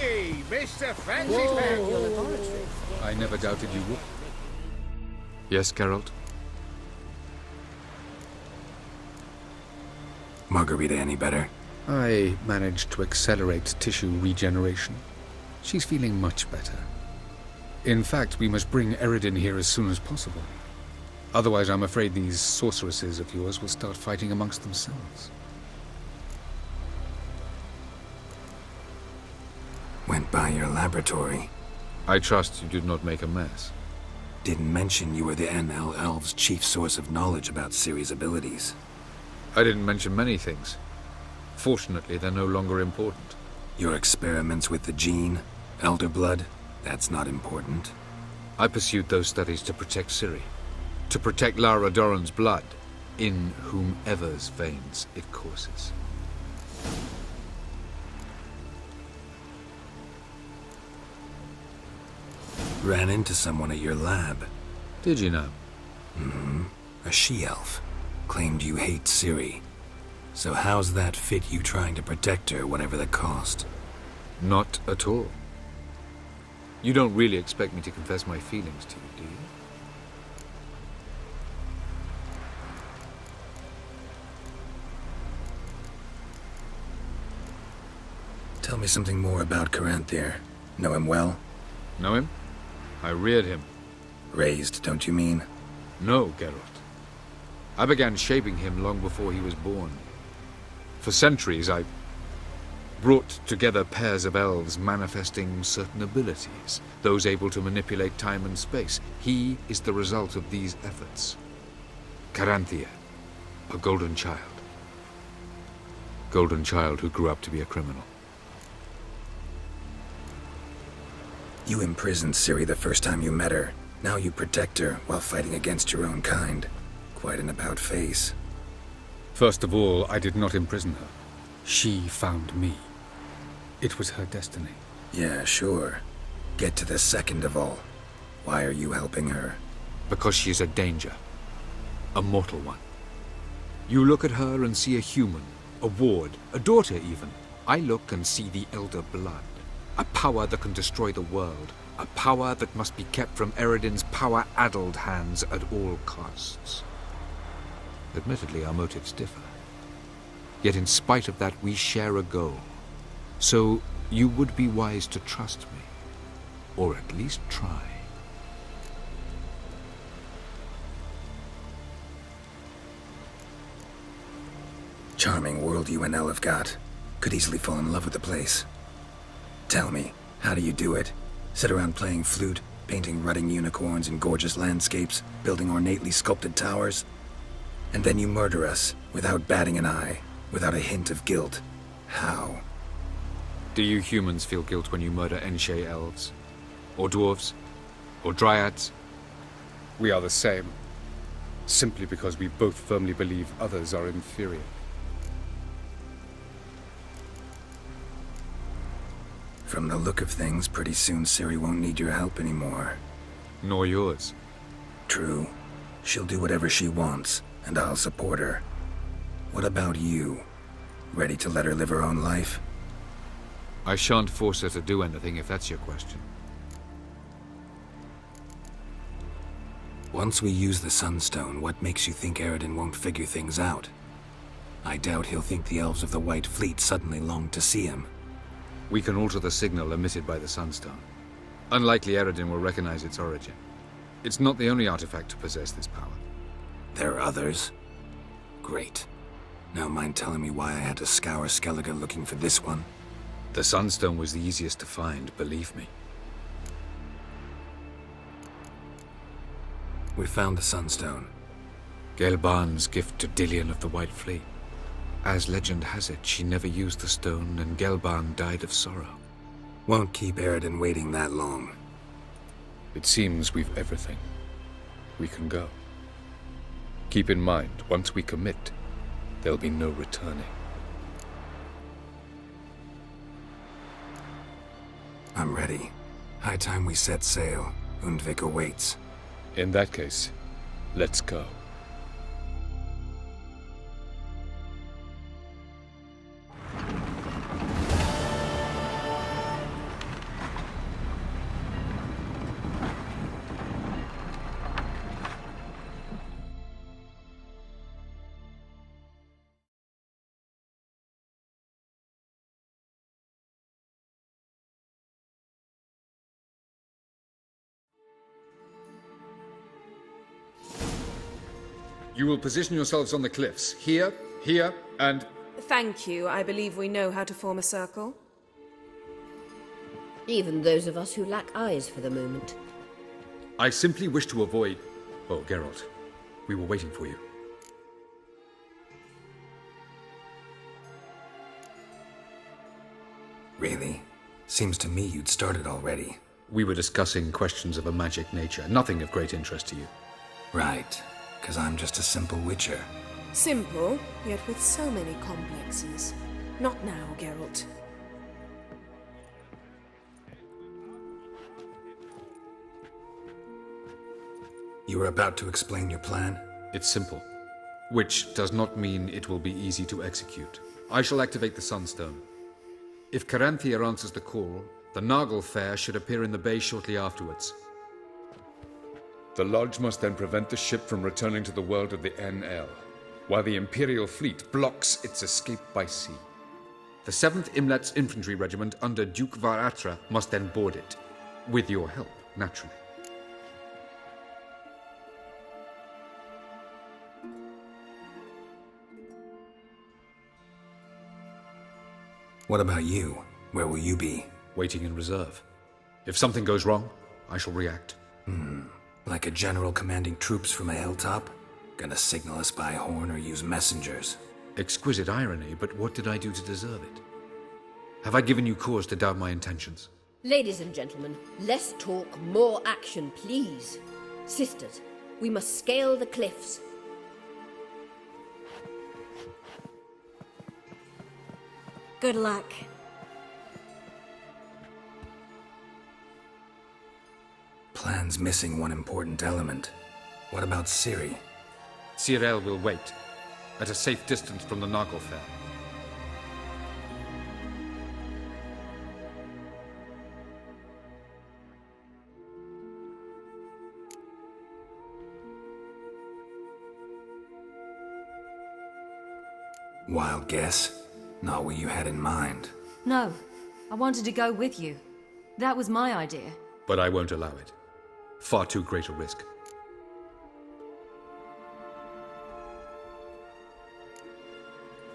Lucky, Mr. Fancy Your Pack. laboratory. I never doubted you would. Yes, Geralt? Margarita any better? I managed to accelerate tissue regeneration. She's feeling much better. In fact, we must bring Eredin here as soon as possible. Otherwise, I'm afraid these sorceresses of yours will start fighting amongst themselves. Went by your laboratory. I trust you did not make a mess. Didn't mention you were the NL Elves' chief source of knowledge about Ciri's abilities. I didn't mention many things. Fortunately, they're no longer important. Your experiments with the gene, Elder Blood, that's not important. I pursued those studies to protect Ciri. To protect Lara Dorren's blood, in whomever's veins it courses. Ran into someone at your lab. Did you know? A she-elf. Claimed you hate Ciri. So how's that fit you trying to protect her, whatever the cost? Not at all. You don't really expect me to confess my feelings to you, do you? Tell me something more about Caranthir. Know him well? Know him? I reared him. Raised, don't you mean? No, Geralt. I began shaping him long before he was born. For centuries, I brought together pairs of elves manifesting certain abilities, those able to manipulate time and space. He is the result of these efforts. Caranthir, a golden child. Golden child who grew up to be a criminal. You imprisoned Ciri the first time you met her. Now you protect her while fighting against your own kind. Quite an about-face. First of all, I did not imprison her. She found me. It was her destiny. Yeah, sure. Get to the second of all. Why are you helping her? Because she is a danger. A mortal one. You look at her and see a human, a ward, a daughter even. I look and see the Elder Blood. A power that can destroy the world. A power that must be kept from Eredin's power-addled hands at all costs. Admittedly, our motives differ. Yet in spite of that, we share a goal. So you would be wise to trust me. Or at least try. Charming world you and Elle have got. Could easily fall in love with the place. Tell me, how do you do it? Sit around playing flute, painting rutting unicorns in gorgeous landscapes, building ornately sculpted towers? And then you murder us, without batting an eye, without a hint of guilt. How? Do you humans feel guilt when you murder Enshe elves? Or dwarves? Or dryads? We are the same. Simply because we both firmly believe others are inferior. From the look of things, pretty soon Ciri won't need your help anymore. Nor yours. True. She'll do whatever she wants, and I'll support her. What about you? Ready to let her live her own life? I shan't force her to do anything if that's your question. Once we use the Sunstone, what makes you think Eredin won't figure things out? I doubt he'll think the Elves of the White Fleet suddenly long to see him. We can alter the signal emitted by the Sunstone. Unlikely Eredin will recognize its origin. It's not the only artifact to possess this power. There are others? Great. Now mind telling me why I had to scour Skellige looking for this one? The Sunstone was the easiest to find, believe me. We found the Sunstone. Gelban's gift to Dillion of the White Fleet. As legend has it, she never used the stone, and Gelban died of sorrow. Won't keep Eredin waiting that long. It seems we've everything. We can go. Keep in mind, once we commit, there'll be no returning. I'm ready. High time we set sail. Undvik awaits. In that case, let's go. You will position yourselves on the cliffs. Here, here, and... Thank you. I believe we know how to form a circle. Even those of us who lack eyes for the moment. I simply wish to avoid... Oh, Geralt. We were waiting for you. Really? Seems to me you'd started already. We were discussing questions of a magic nature, nothing of great interest to you. Right, because I'm just a simple witcher. Simple, yet with so many complexes. Not now, Geralt. You were about to explain your plan? It's simple. Which does not mean it will be easy to execute. I shall activate the Sunstone. If Caranthia answers the call, the Nagel Fair should appear in the bay shortly afterwards. The Lodge must then prevent the ship from returning to the world of the NL, while the Imperial fleet blocks its escape by sea. The 7th Imlet's infantry regiment under Duke Varatra must then board it, with your help, naturally. What about you? Where will you be? Waiting in reserve. If something goes wrong, I shall react. Like a general commanding troops from a hilltop? Gonna signal us by horn or use messengers? Exquisite irony, but what did I do to deserve it? Have I given you cause to doubt my intentions? Ladies and gentlemen, less talk, more action, please. Sisters, we must scale the cliffs. Good luck. Plan's missing one important element. What about Ciri? Cyril will wait, at a safe distance from the Nagelfair. Wild guess? Not what you had in mind. No, I wanted to go with you. That was my idea. But I won't allow it. Far too great a risk.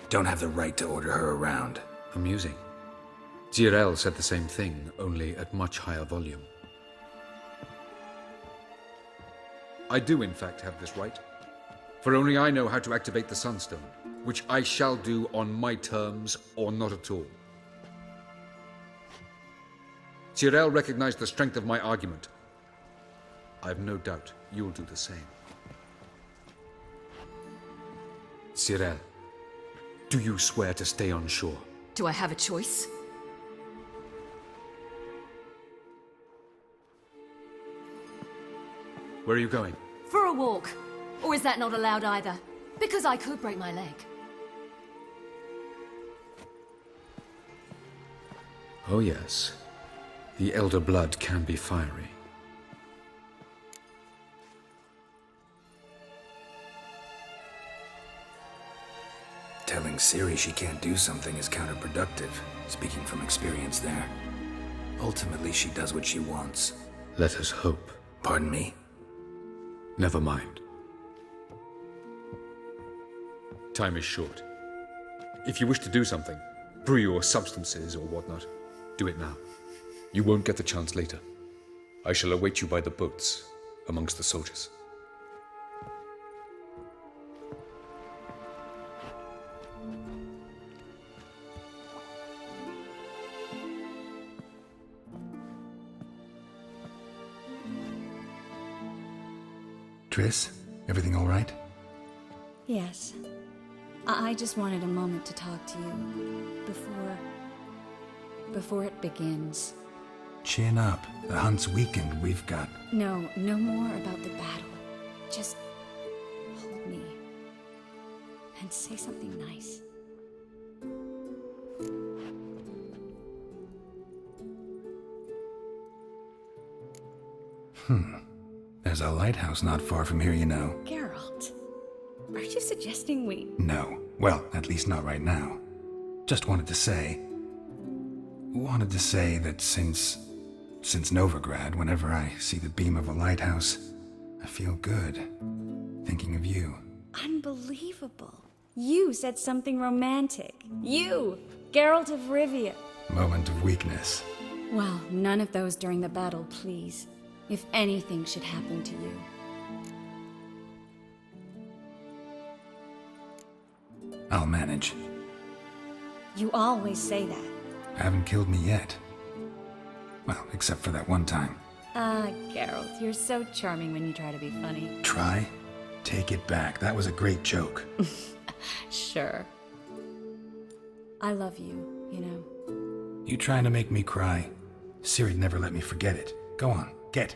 Don't have the right to order her around. Amusing. Cyril said the same thing, only at much higher volume. I do, in fact, have this right. For only I know how to activate the Sunstone, which I shall do on my terms or not at all. Cyril recognized the strength of my argument. I've no doubt you'll do the same. Cyril, do you swear to stay on shore? Do I have a choice? Where are you going? For a walk. Or is that not allowed either? Because I could break my leg. Oh yes. The Elder Blood can be fiery. Telling Ciri she can't do something is counterproductive, speaking from experience there. Ultimately, she does what she wants. Let us hope. Pardon me? Never mind. Time is short. If you wish to do something, brew your substances or whatnot, do it now. You won't get the chance later. I shall await you by the boats, amongst the soldiers. Triss, everything all right? Yes. I just wanted a moment to talk to you before it begins. Chin up. The hunt's weakened. We've got... No more about the battle. Just hold me and say something nice. There's a lighthouse not far from here, you know. Geralt, are you suggesting we... No. Well, at least not right now. Just wanted to say... that since Novigrad, whenever I see the beam of a lighthouse, I feel good. Thinking of you. Unbelievable. You said something romantic. You, Geralt of Rivia. Moment of weakness. Well, none of those during the battle, please. If anything should happen to you. I'll manage. You always say that. Haven't killed me yet. Well, except for that one time. Ah, Geralt, you're so charming when you try to be funny. Try? Take it back. That was a great joke. Sure. I love you, you know. You trying to make me cry? Ciri'd never let me forget it. Go on, get.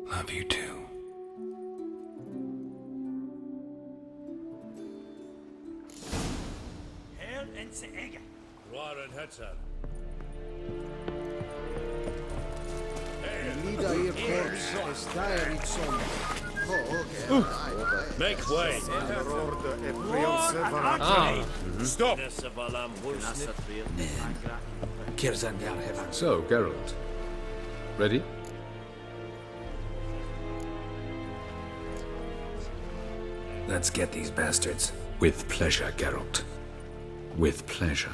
Love you too. Make way! Stop! So, Geralt. Ready? Let's get these bastards. With pleasure, Geralt. With pleasure.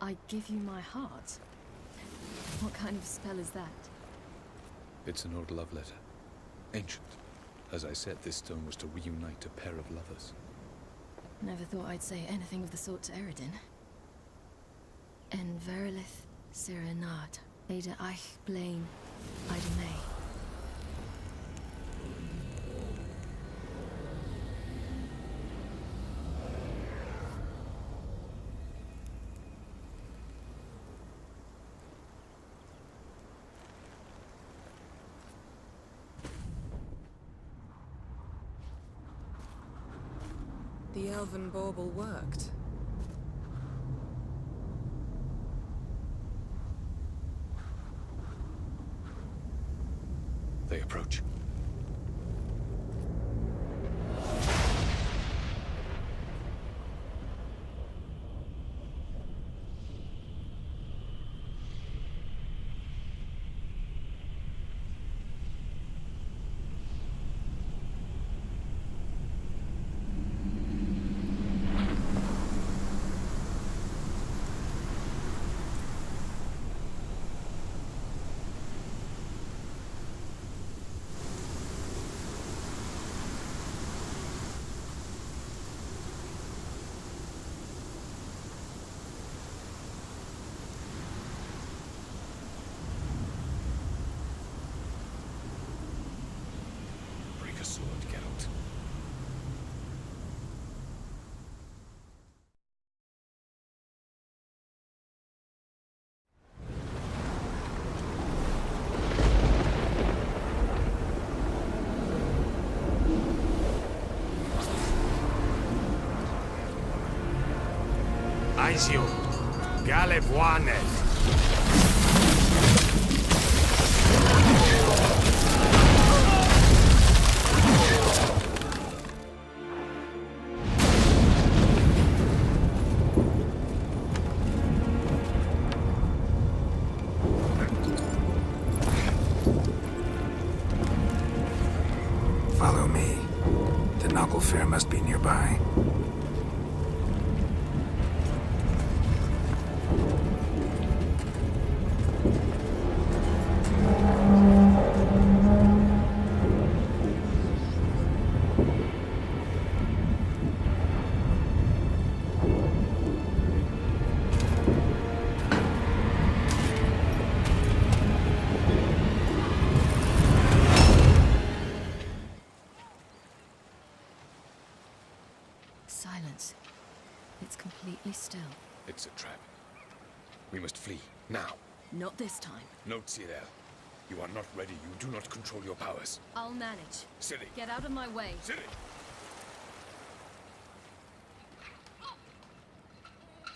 I give you my heart? What kind of spell is that? It's an old love letter. Ancient. As I said, this stone was to reunite a pair of lovers. Never thought I'd say anything of the sort to Eredin. En verilith Serenad, Ada eich blaen, Ida May. The elven bauble worked. They approach. Break a sword, Geralt. Aizio! Galevuanet! Follow me. The Noggle Fair must be nearby. Silence. It's completely still. It's a trap. We must flee, now. Not this time. No, Cyril. You are not ready. You do not control your powers. I'll manage. Silly. Get out of my way. Silly.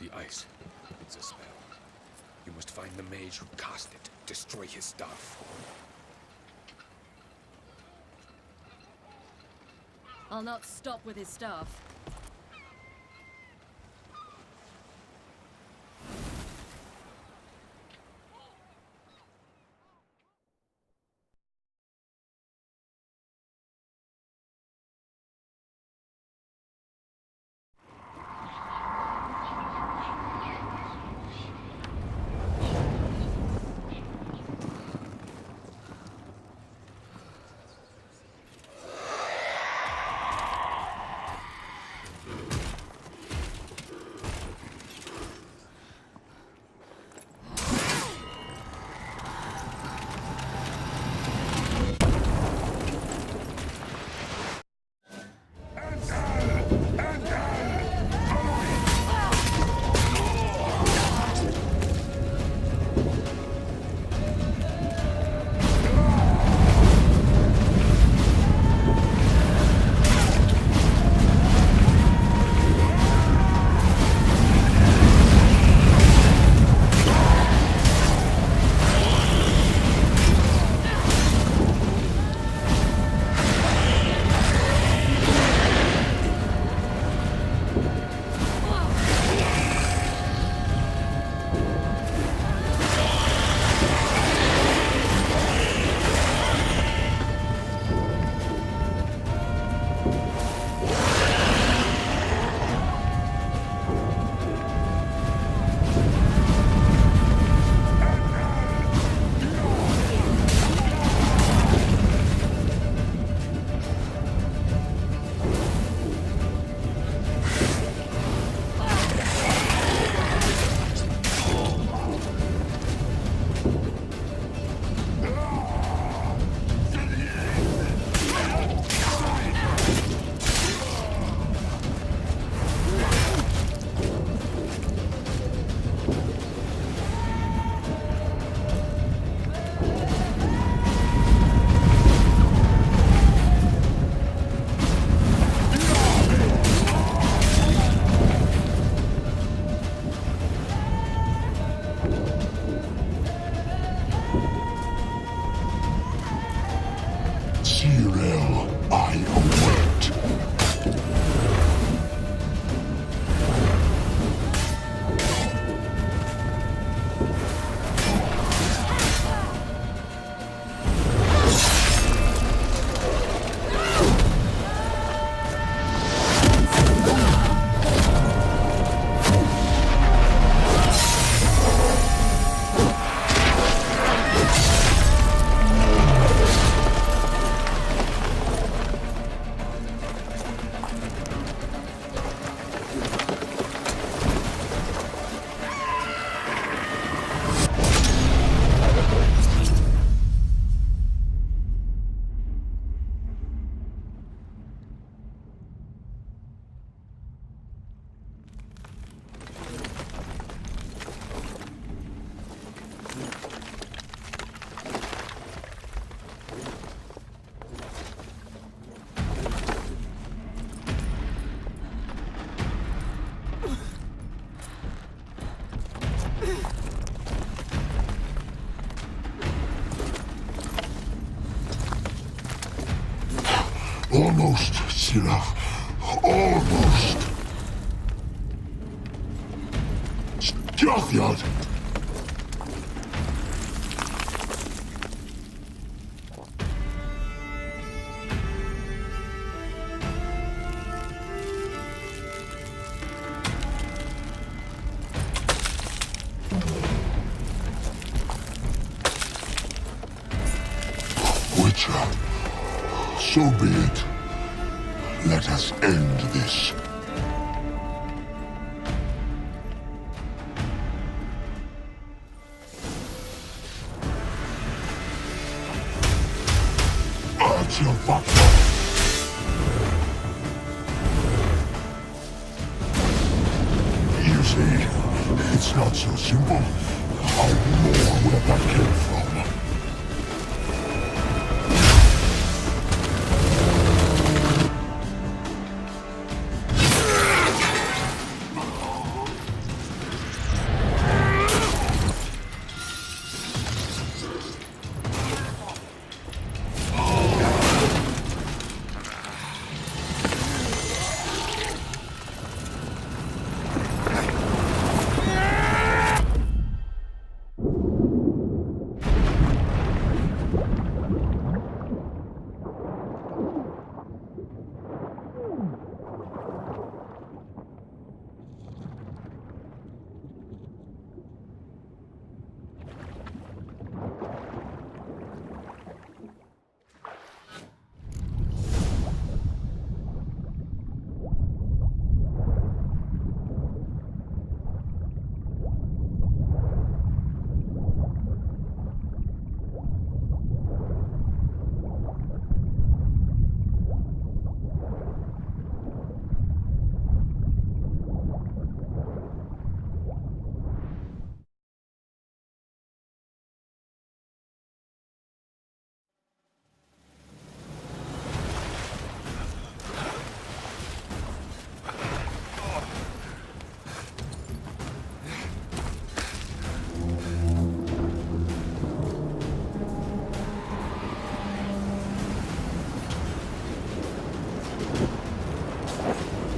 The ice. It's a spell. You must find the mage who cast it. Destroy his staff. I'll not stop with his staff. Almost, Sirach. Almost. Jothyard! Witcher, so be it. Let us end this. Archivata! You see, it's not so simple. I know where that came from.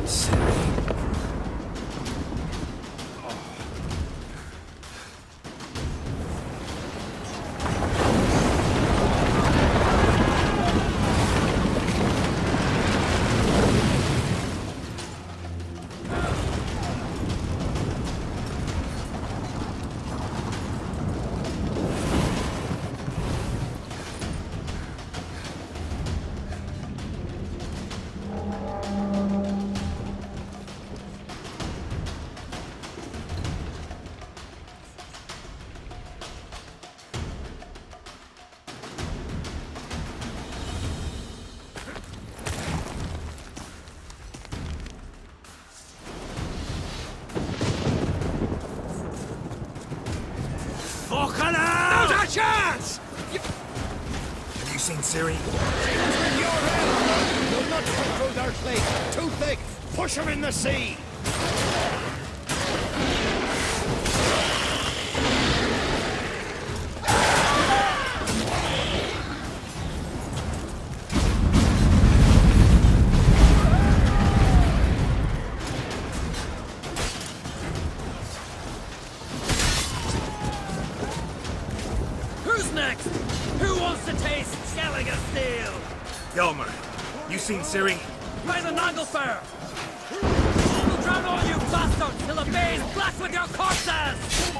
Ciri. Not a chance! Have you seen Ciri? With your help! You'll not cut through their plate! Too thick! Push her in the sea! Who's next? Who wants to taste Skelliger Steel? Yelmer, you seen Ciri? By the Naglfar! We'll drown all you bastards till the bay's black with your corpses!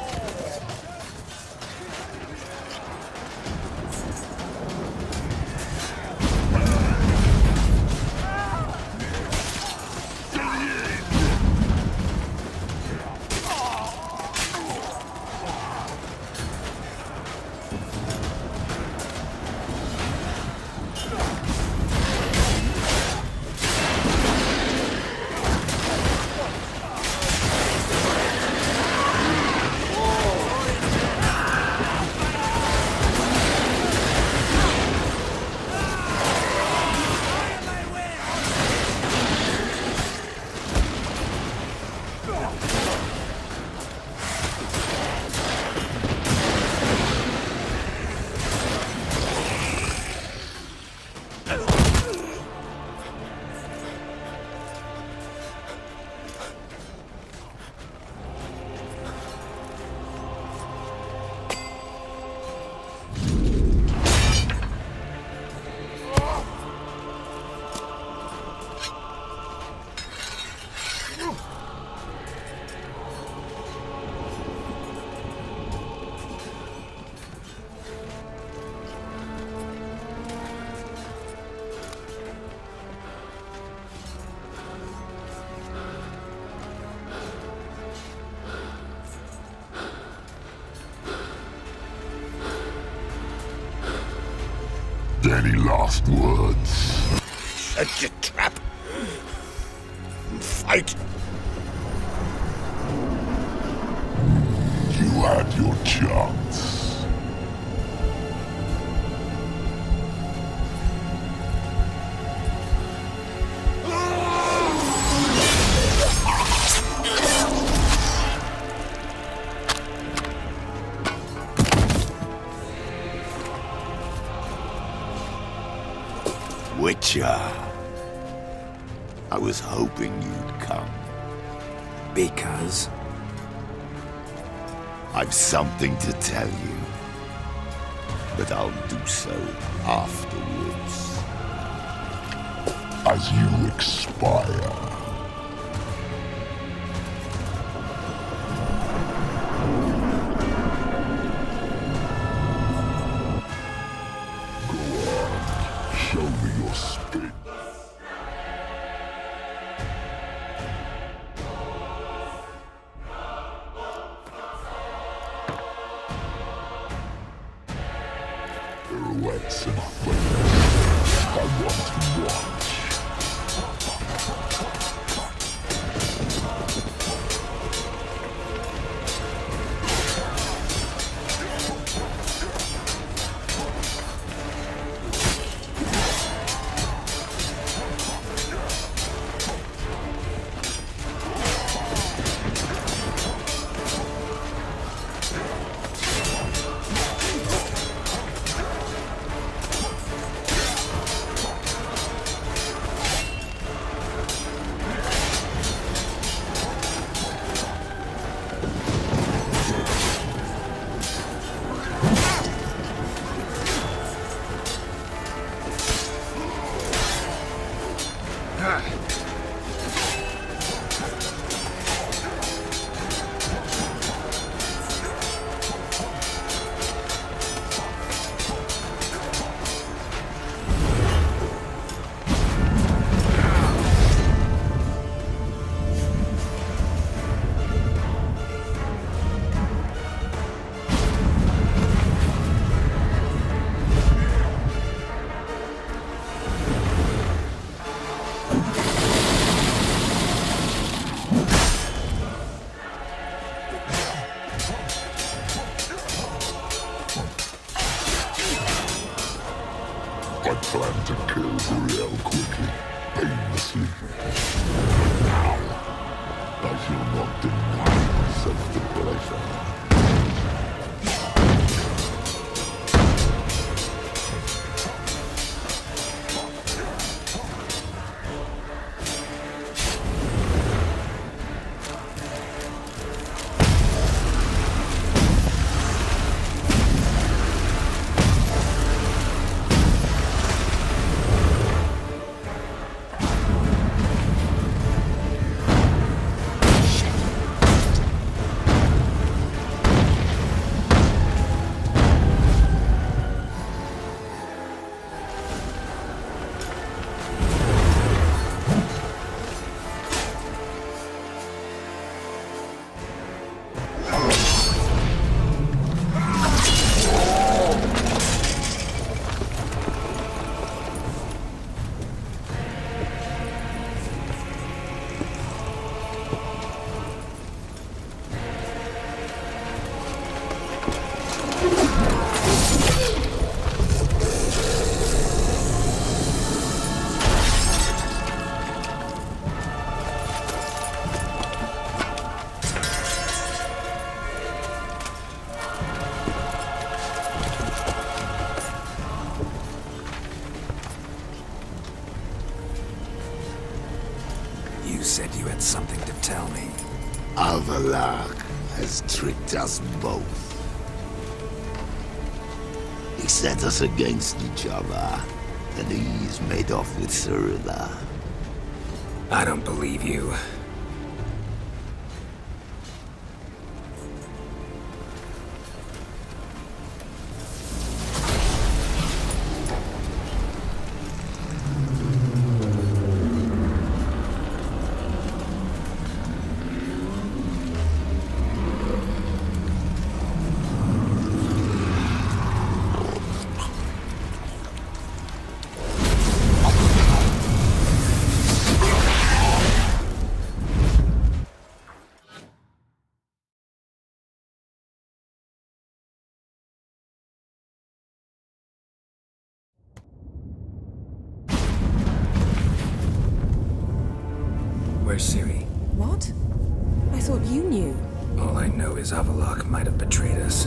Any last words? Set your trap! Fight! You had your chance. Witcher. I was hoping you'd come. Because? I've something to tell you. But I'll do so afterwards. As you expire. Show me your spit. Pirouettes and flares. I want to watch. You said you had something to tell me. Avallac'h has tricked us both. He set us against each other, and he's made off with Cirilla. I don't believe you. Where's Ciri? What? I thought you knew. All I know is Avallac'h might have betrayed us.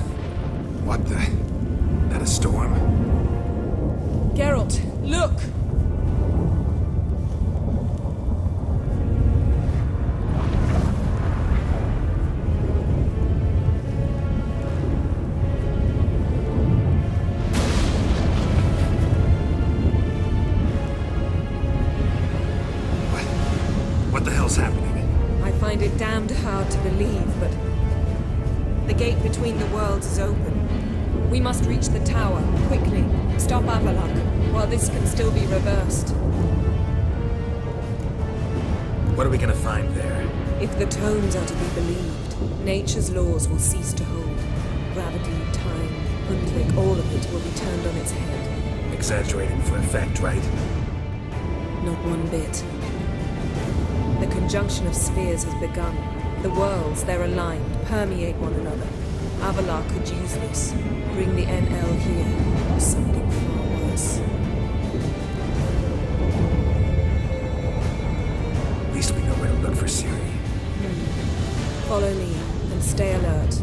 What the? That a storm? Geralt, look! What the hell's happening? I find it damned hard to believe, but the gate between the worlds is open. We must reach the tower, quickly. Stop Avallac'h, while this can still be reversed. What are we gonna find there? If the tomes are to be believed, nature's laws will cease to hold. Gravity, time, Undvik, all of it will be turned on its head. Exaggerating for effect, right? Not one bit. The conjunction of spheres has begun. The worlds, they're aligned, permeate one another. Avallac'h could use this. Bring the NL here, or something far worse. At least we know where to look for Ciri. Follow me, and stay alert.